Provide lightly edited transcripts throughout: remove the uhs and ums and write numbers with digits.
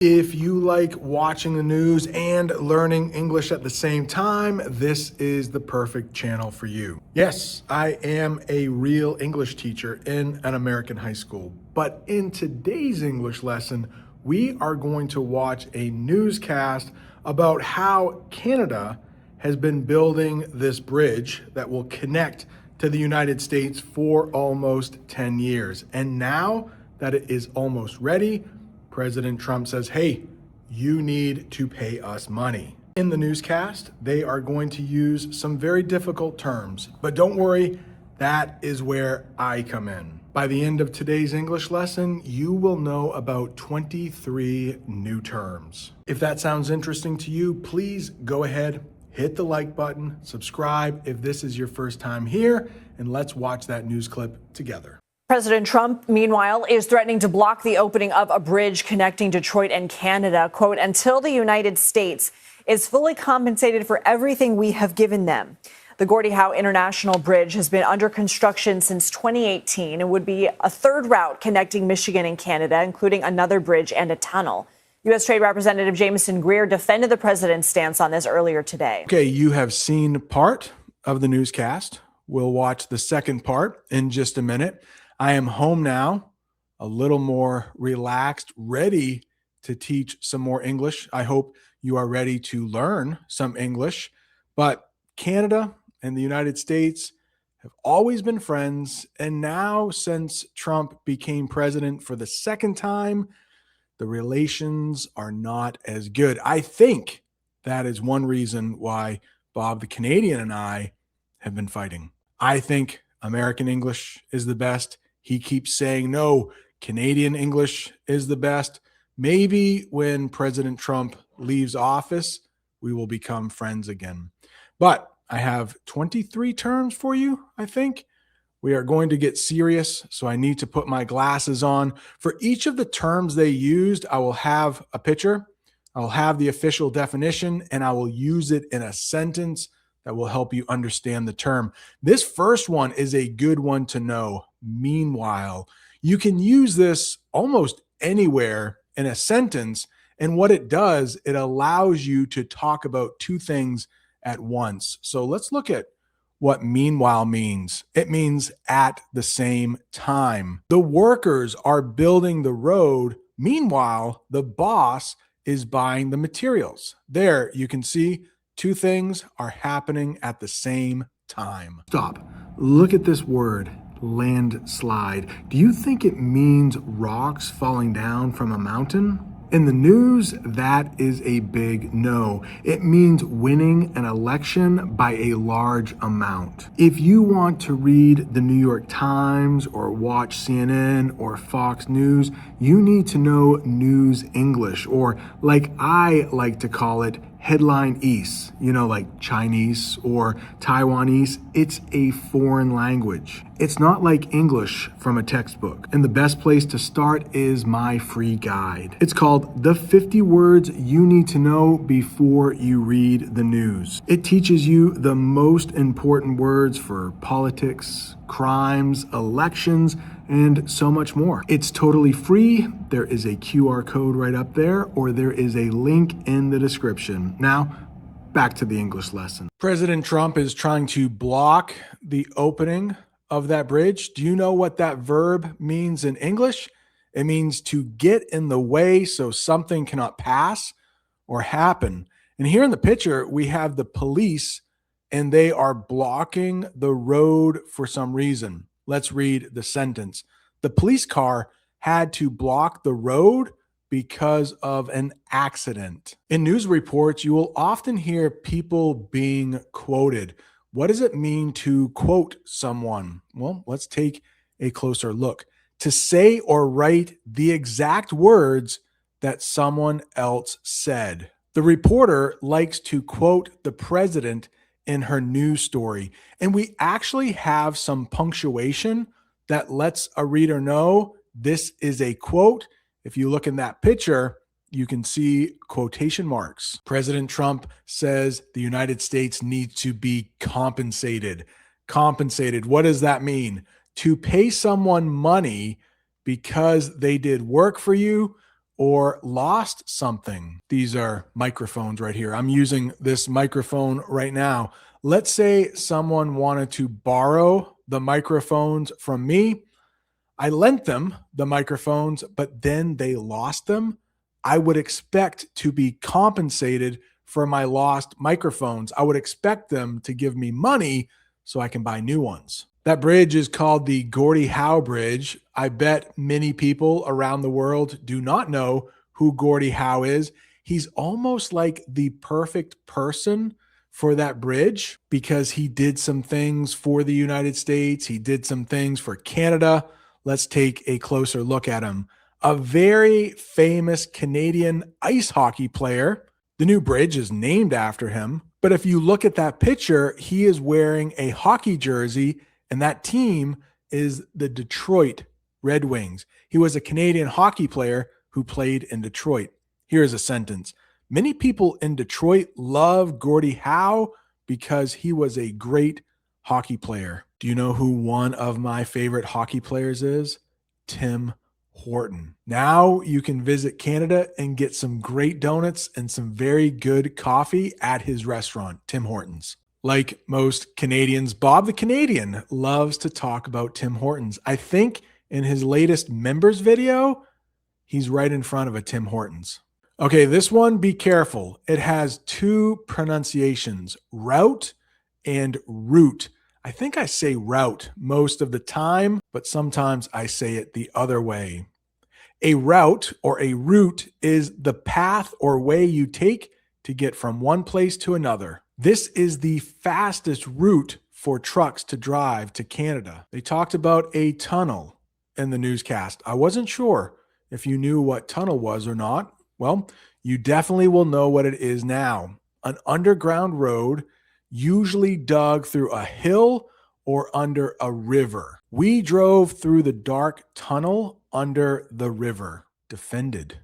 If you like watching the news and learning English at the same time, this is the perfect channel for you. Yes, I am a real English teacher in an American high school, but in today's English lesson, we are going to watch a newscast about how Canada has been building this bridge that will connect to the United States for almost 10 years. And now that it is almost ready, President Trump says, hey, you need to pay us money. In the newscast, they are going to use some very difficult terms, but don't worry, that is where I come in. By the end of today's English lesson, you will know about 23 new terms. If that sounds interesting to you, please go ahead, hit the like button, subscribe if this is your first time here, and let's watch that news clip together. President Trump, meanwhile, is threatening to block the opening of a bridge connecting Detroit and Canada, quote, until the United States is fully compensated for everything we have given them. The Gordie Howe International Bridge has been under construction since 2018 and would be a third route connecting Michigan and Canada, including another bridge and a tunnel. U.S. Trade Representative Jameson Greer defended the president's stance on this earlier today. Okay, you have seen part of the newscast. We'll watch the second part in just a minute. I am home now, a little more relaxed, ready to teach some more English. I hope you are ready to learn some English. But Canada and the United States have always been friends. And now, since Trump became president for the second time, the relations are not as good. I think that is one reason why Bob the Canadian and I have been fighting. I think American English is the best. He keeps saying, no, Canadian English is the best. Maybe when President Trump leaves office, we will become friends again. But I have 23 terms for you, I think. We are going to get serious, so I need to put my glasses on. For each of the terms they used, I will have a picture. I will have the official definition, and I will use it in a sentence that will help you understand the term. This first one is a good one to know. Meanwhile, you can use this almost anywhere in a sentence. And what it does, it allows you to talk about two things at once. So let's look at what meanwhile means. It means at the same time. The workers are building the road. Meanwhile, the boss is buying the materials. There you can see two things are happening at the same time. Stop. Look at this word, landslide. Do you think it means rocks falling down from a mountain? In the news, that is a big no. It means winning an election by a large amount. If you want to read the New York Times or watch CNN or Fox News, you need to know news English, or like I like to call it, headline-ese, like Chinese or Taiwanese. It's a foreign language. It's not like English from a textbook. And the best place to start is my free guide. It's called The 50 Words You Need to Know Before You Read the News. It teaches you the most important words for politics, crimes, elections, and so much more. It's totally free. There is a QR code right up there, or there is a link in the description. Now, back to the English lesson. President Trump is trying to block the opening of that bridge. Do you know what that verb means in English? It means to get in the way so something cannot pass or happen. And here in the picture, we have the police, and they are blocking the road for some reason. Let's read the sentence. The police car had to block the road because of an accident. In news reports, you will often hear people being quoted. What does it mean to quote someone? Well, let's take a closer look. To say or write the exact words that someone else said. The reporter likes to quote the president in her news story. And we actually have some punctuation that lets a reader know this is a quote. If you look in that picture, you can see quotation marks. President Trump says the United States needs to be compensated. Compensated, what does that mean? To pay someone money because they did work for you or lost something. These are microphones right here. I'm using this microphone right now. Let's say someone wanted to borrow the microphones from me. I lent them the microphones, but then they lost them. I would expect to be compensated for my lost microphones. I would expect them to give me money so I can buy new ones. That bridge is called the Gordie Howe Bridge. I bet many people around the world do not know who Gordie Howe is. He's almost like the perfect person for that bridge because he did some things for the United States. He did some things for Canada. Let's take a closer look at him. A very famous Canadian ice hockey player. The new bridge is named after him. But if you look at that picture, he is wearing a hockey jersey, and that team is the Detroit Red Wings. He was a Canadian hockey player who played in Detroit. Here's a sentence. Many people in Detroit love Gordie Howe because he was a great hockey player. Do you know who one of my favorite hockey players is? Tim Horton. Now you can visit Canada and get some great donuts and some very good coffee at his restaurant, Tim Hortons. Like most Canadians, Bob the Canadian loves to talk about Tim Hortons. I think in his latest members video, he's right in front of a Tim Hortons. Okay, this one, be careful. It has two pronunciations, route and route. I think I say route most of the time, but sometimes I say it the other way. A route or a route is the path or way you take to get from one place to another. This is the fastest route for trucks to drive to Canada. They talked about a tunnel in the newscast. I wasn't sure if you knew what tunnel was or not. Well, you definitely will know what it is now. An underground road, usually dug through a hill or under a river. We drove through the dark tunnel under the river. Defended.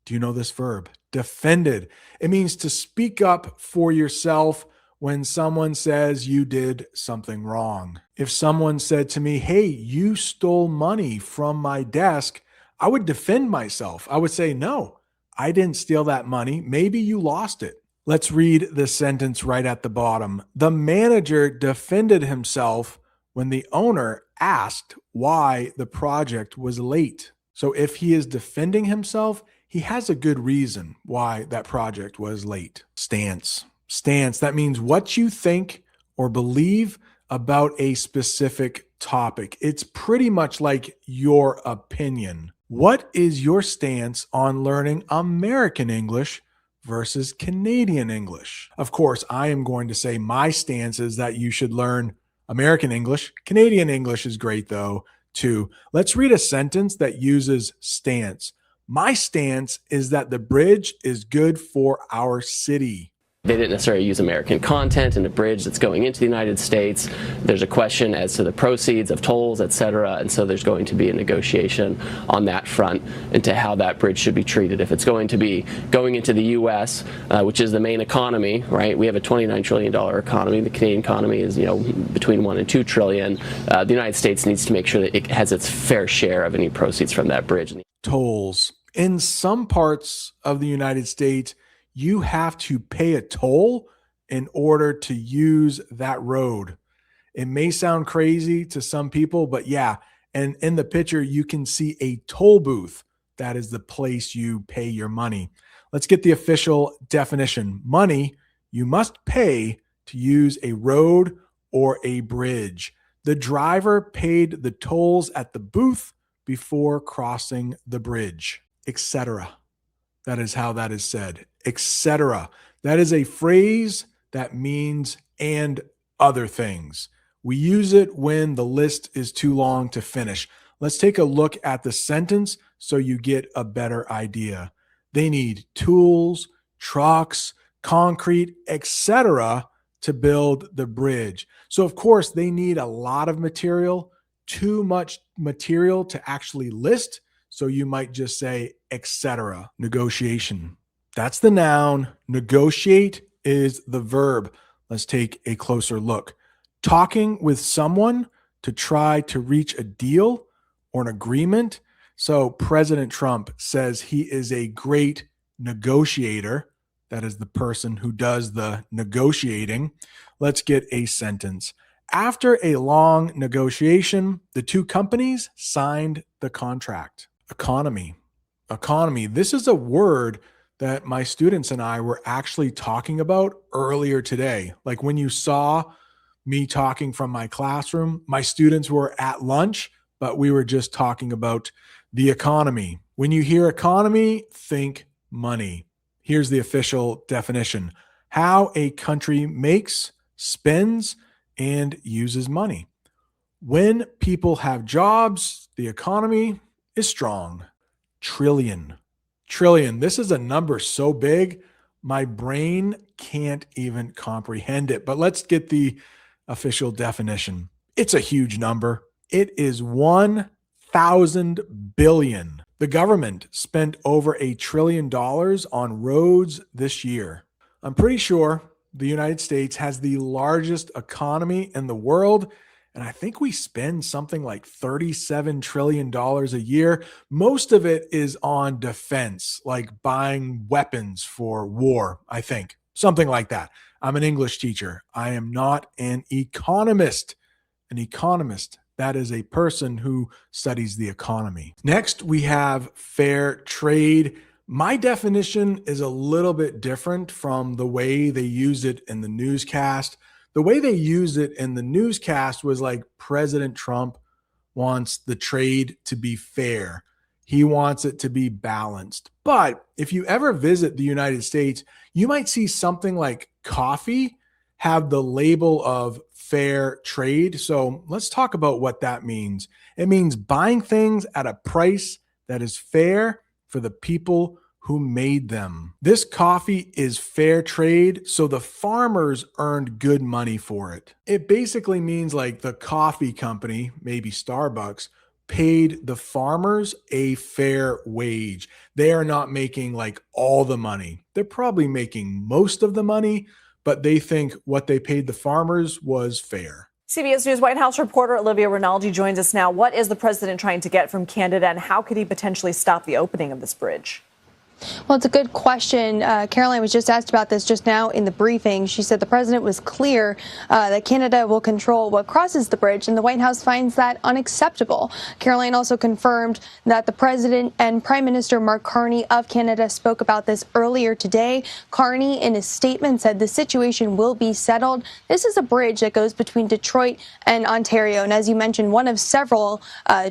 Do you know this verb? Defended. It means to speak up for yourself when someone says you did something wrong. If someone said to me, hey, you stole money from my desk, I would defend myself. I would say, no, I didn't steal that money. Maybe you lost it. Let's read the sentence right at the bottom. The manager defended himself when the owner asked why the project was late. So if he is defending himself, he has a good reason why that project was late. Stance. Stance. That means what you think or believe about a specific topic. It's pretty much like your opinion. What is your stance on learning American English versus Canadian English? Of course, I am going to say my stance is that you should learn American English. Canadian English is great though, too. Let's read a sentence that uses stance. My stance is that the bridge is good for our city. They didn't necessarily use American content in a bridge that's going into the United States. There's a question as to the proceeds of tolls, et cetera, and so there's going to be a negotiation on that front into how that bridge should be treated. If it's going to be going into the U.S., which is the main economy, right? We have a $29 trillion economy. The Canadian economy is, between $1 and $2 trillion. The United States needs to make sure that it has its fair share of any proceeds from that bridge. Tolls. In some parts of the United States, you have to pay a toll in order to use that road. It may sound crazy to some people, but yeah. And in the picture, you can see a toll booth. That is the place you pay your money. Let's get the official definition. Money you must pay to use a road or a bridge. The driver paid the tolls at the booth before crossing the bridge, etc. That is how that is said, etc. That is a phrase that means and other things. We use it when the list is too long to finish. Let's take a look at the sentence so you get a better idea. They need tools, trucks, concrete, etc. to build the bridge. So of course they need a lot of material, too much material to actually list. So you might just say, etc. Negotiation. That's the noun. Negotiate is the verb. Let's take a closer look. Talking with someone to try to reach a deal or an agreement. So President Trump says he is a great negotiator. That is the person who does the negotiating. Let's get a sentence. After a long negotiation, the two companies signed the contract. Economy. Economy. This is a word that my students and I were actually talking about earlier today. Like when you saw me talking from my classroom, my students were at lunch, but we were just talking about the economy. When you hear economy, think money. Here's the official definition: how a country makes, spends, and uses money. When people have jobs, the economy is strong. Trillion. Trillion. This is a number so big, my brain can't even comprehend it. But let's get the official definition. It's a huge number. It is 1,000 billion. The government spent over $1 trillion on roads this year. I'm pretty sure the United States has the largest economy in the world, and I think we spend something like $37 trillion a year. Most of it is on defense, like buying weapons for war, I think. Something like that. I'm an English teacher. I am not an economist. An economist, that is a person who studies the economy. Next, we have fair trade. My definition is a little bit different from the way they use it in the newscast. The way they used it in the newscast was like President Trump wants the trade to be fair. He wants it to be balanced. But if you ever visit the United States, you might see something like coffee have the label of fair trade. So let's talk about what that means. It means buying things at a price that is fair for the people who made them. This coffee is fair trade, so the farmers earned good money for it. It basically means like the coffee company, maybe Starbucks, paid the farmers a fair wage. They are not making like all the money. They're probably making most of the money, but they think what they paid the farmers was fair. CBS News White House reporter Olivia Rinaldi joins us now. What is the president trying to get from Canada, and how could he potentially stop the opening of this bridge? Well, it's a good question. Caroline was just asked about this just now in the briefing. She said the president was clear that Canada will control what crosses the bridge, and the White House finds that unacceptable. Caroline also confirmed that the president and Prime Minister Mark Carney of Canada spoke about this earlier today. Carney, in his statement, said the situation will be settled. This is a bridge that goes between Detroit and Ontario, and as you mentioned, one of several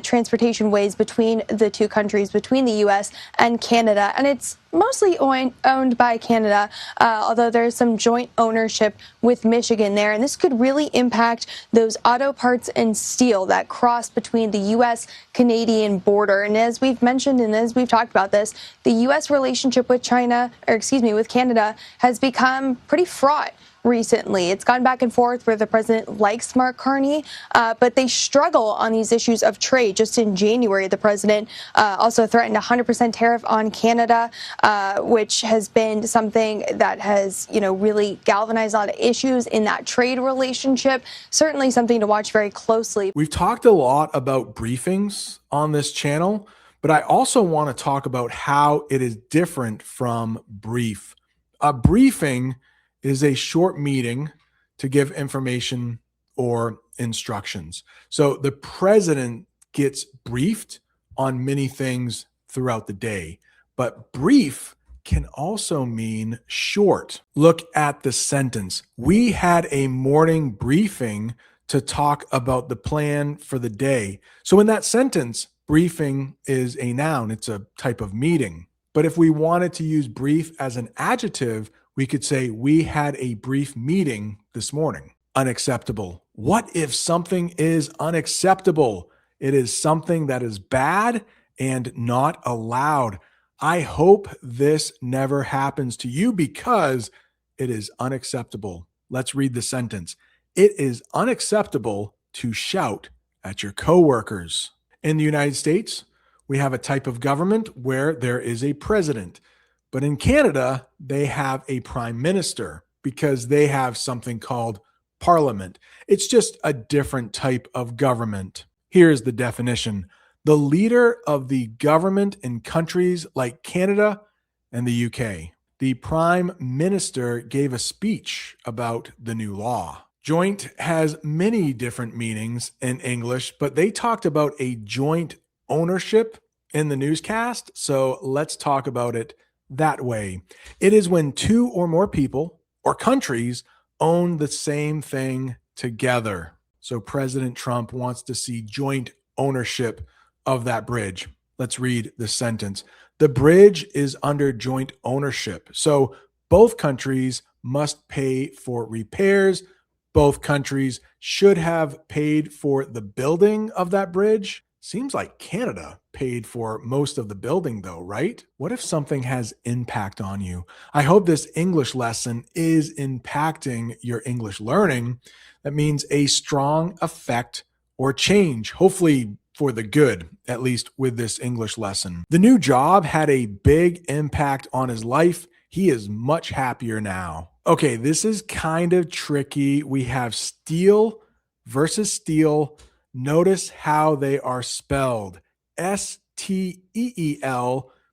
transportation ways between the two countries, between the U.S. and Canada. And it's mostly owned by Canada, although there's some joint ownership with Michigan there. And this could really impact those auto parts and steel that cross between the U.S.-Canadian border. And as we've mentioned and as we've talked about this, the U.S. relationship with with Canada has become pretty fraught recently. It's gone back and forth where the president likes Mark Carney, but they struggle on these issues of trade. Just in January, the president also threatened a 100% tariff on Canada, which has been something that has, really galvanized a lot of issues in that trade relationship. Certainly something to watch very closely. We've talked a lot about briefings on this channel, but I also want to talk about how it is different from brief. A briefing is a short meeting to give information or instructions. So the president gets briefed on many things throughout the day, but brief can also mean short. Look at the sentence. We had a morning briefing to talk about the plan for the day. So in that sentence, briefing is a noun. It's a type of meeting. But if we wanted to use brief as an adjective, we could say, we had a brief meeting this morning. Unacceptable. What if something is unacceptable? It is something that is bad and not allowed. I hope this never happens to you because it is unacceptable. Let's read the sentence. It is unacceptable to shout at your coworkers. In the United States, we have a type of government where there is a president. But in Canada, they have a prime minister because they have something called parliament. It's just a different type of government. Here's the definition. the leader of the government in countries like Canada and the UK. The Prime Minister gave a speech about the new law. Joint has many different meanings in English, but they talked about a joint ownership in the newscast, so let's talk about it that way. It is when two or more people or countries own the same thing together. So President Trump wants to see joint ownership of that bridge. Let's read the sentence. The bridge is under joint ownership. So both countries must pay for repairs. Both countries should have paid for the building of that bridge. Seems like Canada paid for most of the building though, right? What if something has impact on you? I hope this English lesson is impacting your English learning. That means a strong effect or change, hopefully for the good, at least with this English lesson. The new job had a big impact on his life. He is much happier now. Okay, this is kind of tricky. We have steel versus steel. Notice how they are spelled. STEEL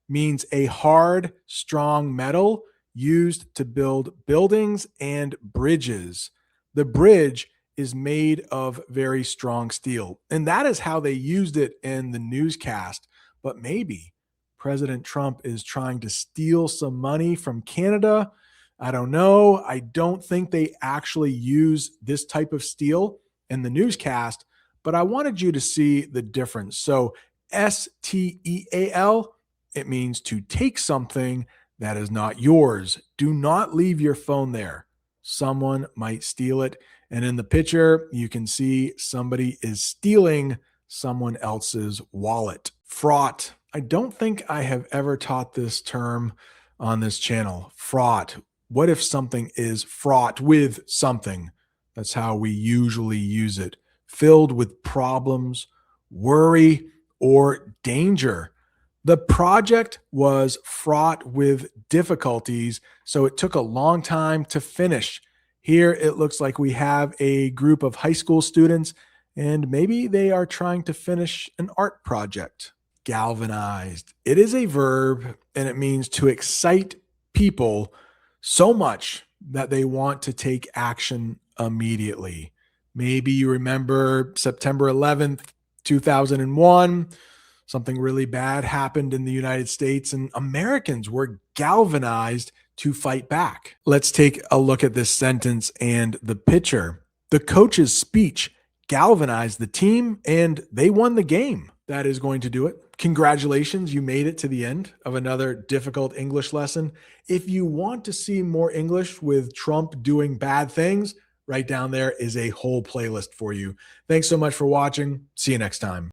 means a hard, strong metal used to build buildings and bridges. The bridge is made of very strong steel. And that is how they used it in the newscast. But maybe President Trump is trying to steal some money from Canada. I don't know. I don't think they actually use this type of steel in the newscast, but I wanted you to see the difference. So STEAL, it means to take something that is not yours. Do not leave your phone there. Someone might steal it. And in the picture, you can see somebody is stealing someone else's wallet. Fraught. I don't think I have ever taught this term on this channel. Fraught. What if something is fraught with something? That's how we usually use it. Filled with problems, worry, or danger. The project was fraught with difficulties, so it took a long time to finish. Here it looks like we have a group of high school students, and maybe they are trying to finish an art project. Galvanized. It is a verb, and it means to excite people so much that they want to take action immediately. Maybe you remember September 11th, 2001. Something really bad happened in the United States, and Americans were galvanized to fight back. Let's take a look at this sentence and the picture. The coach's speech galvanized the team, and they won the game. That is going to do it. Congratulations, you made it to the end of another difficult English lesson. If you want to see more English with Trump doing bad things, right down there is a whole playlist for you. Thanks so much for watching. See you next time.